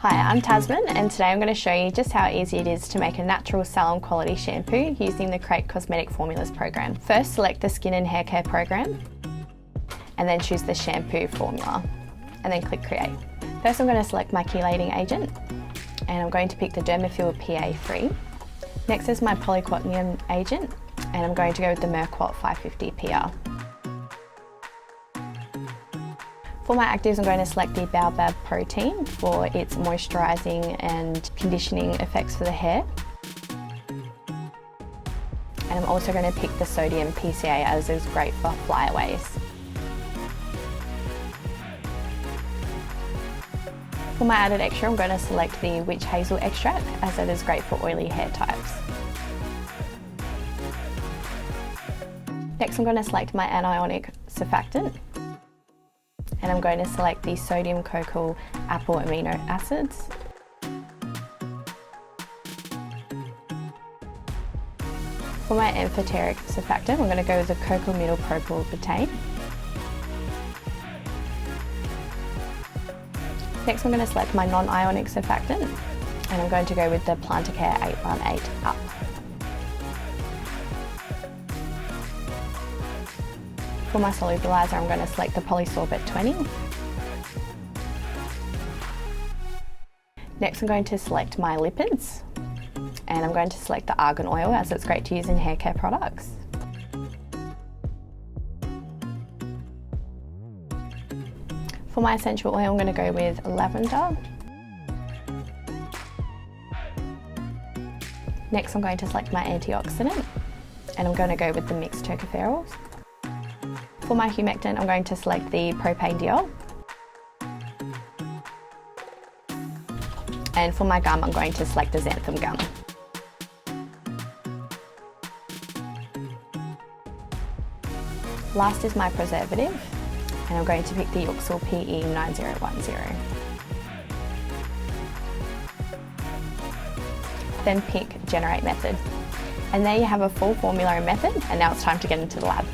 Hi, I'm Tasman and today I'm going to show you just how easy it is to make a natural salon quality shampoo using the Create Cosmetic Formulas program. First, select the skin and hair care program and then choose the shampoo formula and then click Create. First, I'm going to select my chelating agent and I'm going to pick the Dermafield PA3. Next is my polyquatonium agent and I'm going to go with the Merquat 550 PR. For my actives, I'm going to select the Baobab protein for its moisturising and conditioning effects for the hair. And I'm also going to pick the sodium PCA as it's great for flyaways. For my added extra, I'm going to select the witch hazel extract as it is great for oily hair types. Next, I'm going to select my anionic surfactant. And I'm going to select the sodium cocoa apple amino acids. For my amphoteric surfactant, I'm going to go with the cocoa middle propyl betaine. Next, I'm going to select my non-ionic surfactant, and I'm going to go with the Plantacare 818 Up. For my solubilizer, I'm going to select the Polysorbate 20. Next, I'm going to select my lipids, and I'm going to select the argan oil as it's great to use in hair care products. For my essential oil, I'm going to go with lavender. Next, I'm going to select my antioxidant, and I'm going to go with the mixed tocopherols. For my humectant, I'm going to select the propane diol. And for my gum, I'm going to select the xanthan gum. Last is my preservative, and I'm going to pick the Uxel PE 9010. Then pick Generate Method. And there you have a full formulary method, and now it's time to get into the lab.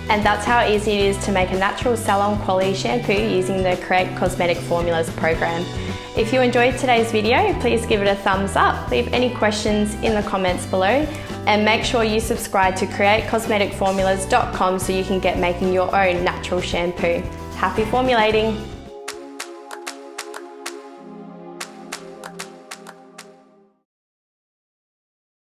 And that's how easy it is to make a natural salon quality shampoo using the Create Cosmetic Formulas program. If you enjoyed today's video, please give it a thumbs up, leave any questions in the comments below, and make sure you subscribe to createcosmeticformulas.com so you can get making your own natural shampoo. Happy formulating!